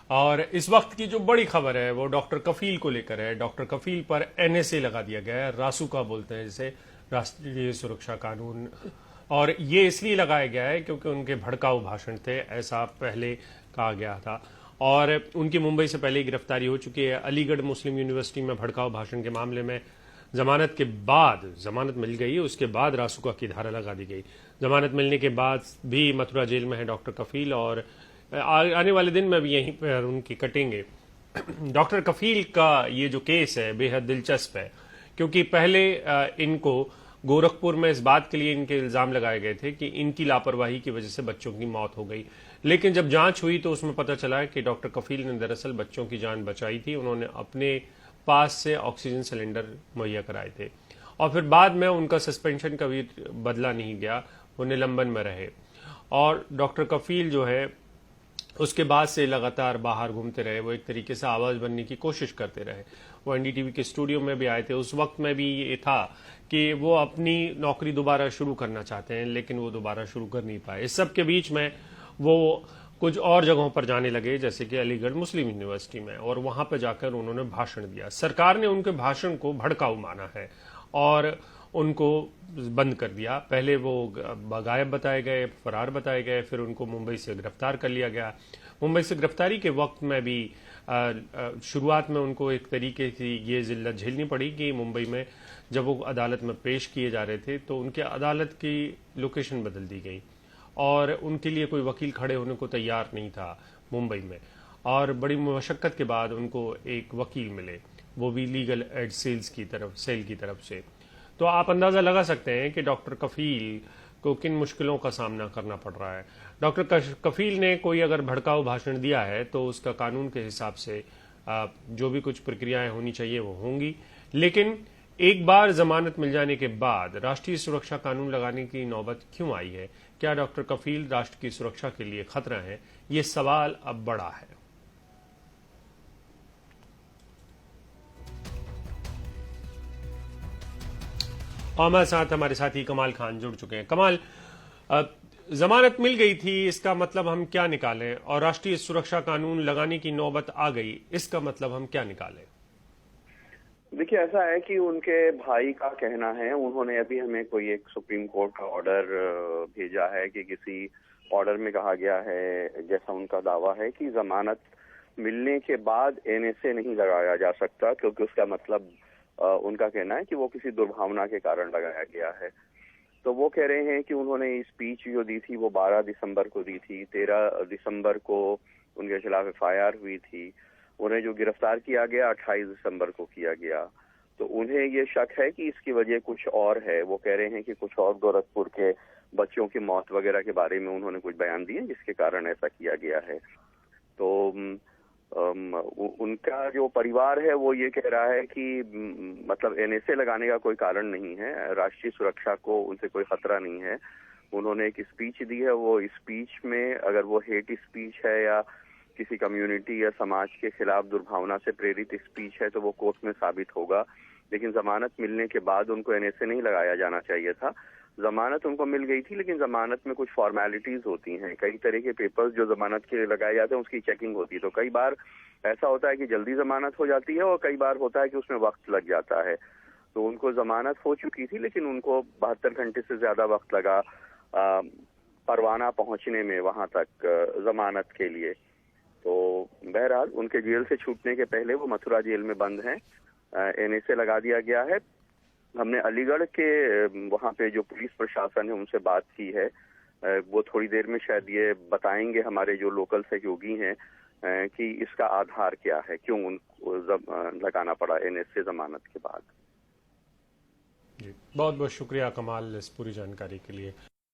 और इस वक्त की जो बड़ी खबर है वो डॉक्टर कफील को लेकर है। डॉक्टर कफील पर एनएसए लगा दिया गया है, रासुका बोलते हैं जिसे, राष्ट्रीय सुरक्षा कानून। और ये इसलिए लगाया गया है क्योंकि उनके भड़काऊ भाषण थे, ऐसा पहले कहा गया था। और उनकी मुंबई से पहले ही गिरफ्तारी हो चुकी है। अलीगढ़ मुस्लिम यूनिवर्सिटी में भड़काऊ भाषण के मामले में जमानत के बाद, जमानत मिल गई, उसके बाद रासुका की धारा लगा दी गई। जमानत मिलने के बाद भी मथुरा जेल में है डॉक्टर कफील, और आने वाले दिन में भी यहीं पर उनकी कटेंगे। डॉक्टर कफील का ये जो केस है बेहद दिलचस्प है, क्योंकि पहले इनको गोरखपुर में इस बात के लिए इनके इल्जाम लगाए गए थे कि इनकी लापरवाही की वजह से बच्चों की मौत हो गई। लेकिन जब जांच हुई तो उसमें पता चला कि डॉक्टर कफील ने दरअसल बच्चों की जान बचाई थी। उन्होंने अपने पास से ऑक्सीजन सिलेंडर मुहैया कराए थे, और फिर बाद में उनका सस्पेंशन कभी बदला नहीं गया, वो निलंबन में रहे। और डॉक्टर कफील जो है उसके बाद से लगातार बाहर घूमते रहे, वो एक तरीके से आवाज बनने की कोशिश करते रहे। वो एनडीटीवी के स्टूडियो में भी आए थे, उस वक्त में भी ये था कि वो अपनी नौकरी दोबारा शुरू करना चाहते हैं, लेकिन वो दोबारा शुरू कर नहीं पाए। इस सब के बीच में वो कुछ और जगहों पर जाने लगे, जैसे कि अलीगढ़ मुस्लिम यूनिवर्सिटी में, और वहां पर जाकर उन्होंने भाषण दिया। सरकार ने उनके भाषण को भड़काऊ माना है और उनको बंद कर दिया। पहले वो गायब बताए गए, फरार बताए गए, फिर उनको मुंबई से गिरफ्तार कर लिया गया। मुंबई से गिरफ्तारी के वक्त में भी शुरुआत में उनको एक तरीके की ये जिल्लत झेलनी पड़ी कि मुंबई में जब वो अदालत में पेश किए जा रहे थे तो उनके अदालत की लोकेशन बदल दी गई, और उनके लिए कोई वकील खड़े होने को तैयार नहीं था मुंबई में। और बड़ी मशक्कत के बाद उनको एक वकील मिले, वो भी लीगल एड सेल की तरफ से। तो आप अंदाजा लगा सकते हैं कि डॉक्टर कफील को किन मुश्किलों का सामना करना पड़ रहा है। डॉक्टर कफील ने कोई अगर भड़काऊ भाषण दिया है तो उसका कानून के हिसाब से जो भी कुछ प्रक्रियाएं होनी चाहिए वो होंगी। लेकिन एक बार जमानत मिल जाने के बाद राष्ट्रीय सुरक्षा कानून लगाने की नौबत क्यों आई है? क्या डॉक्टर कफील राष्ट्र की सुरक्षा के लिए खतरा है? ये सवाल अब बड़ा है। और हमारे साथ हमारे साथी कमाल खान जुड़ चुके हैं। कमाल, जमानत मिल गई थी, इसका मतलब हम क्या निकालें? और राष्ट्रीय सुरक्षा कानून लगाने की नौबत आ गई, इसका मतलब हम क्या निकालें? देखिए, ऐसा है कि उनके भाई का कहना है, उन्होंने अभी हमें कोई एक सुप्रीम कोर्ट का ऑर्डर भेजा है कि किसी ऑर्डर में कहा गया है, जैसा उनका दावा है, कि जमानत मिलने के बाद एनएसए नहीं लगाया जा सकता, क्योंकि उसका मतलब उनका कहना है कि वो किसी दुर्भावना के कारण लगाया गया है। तो वो कह रहे हैं कि उन्होंने स्पीच जो दी थी वो 12 दिसंबर को दी थी, 13 दिसंबर को उनके खिलाफ एफआईआर हुई थी, उन्हें जो गिरफ्तार किया गया 28 दिसंबर को किया गया। तो उन्हें ये शक है कि इसकी वजह कुछ और है। वो कह रहे हैं कि कुछ और गोरखपुर के बच्चों की मौत वगैरह के बारे में उन्होंने कुछ बयान दिए जिसके कारण ऐसा किया गया है। तो उनका जो परिवार है वो ये कह रहा है कि मतलब एनएसए लगाने का कोई कारण नहीं है, राष्ट्रीय सुरक्षा को उनसे कोई खतरा नहीं है। उन्होंने एक स्पीच दी है, वो स्पीच में अगर वो हेट स्पीच है या किसी कम्युनिटी या समाज के खिलाफ दुर्भावना से प्रेरित स्पीच है तो वो कोर्ट में साबित होगा। लेकिन जमानत मिलने के बाद उनको एनएसए नहीं लगाया जाना चाहिए था। जमानत उनको मिल गई थी, लेकिन जमानत में कुछ फॉर्मेलिटीज होती हैं, कई तरह के पेपर्स जो जमानत के लिए लगाए जाते हैं उसकी चेकिंग होती है। तो कई बार ऐसा होता है कि जल्दी जमानत हो जाती है और कई बार होता है कि उसमें वक्त लग जाता है। तो उनको जमानत हो चुकी थी, लेकिन उनको 72 घंटे से ज्यादा वक्त लगा परवाना पहुंचने में वहां तक जमानत के लिए। तो बहरहाल उनके जेल से छूटने के पहले वो मथुरा जेल में बंद हैं, एनएसए लगा दिया गया है। हमने अलीगढ़ के वहाँ पे जो पुलिस प्रशासन है उनसे बात की है, वो थोड़ी देर में शायद ये बताएंगे, हमारे जो लोकल सहयोगी हैं, कि इसका आधार क्या है, क्यों उनको लगाना पड़ा एनएसए जमानत के बाद। जी, बहुत बहुत शुक्रिया कमाल इस पूरी जानकारी के लिए।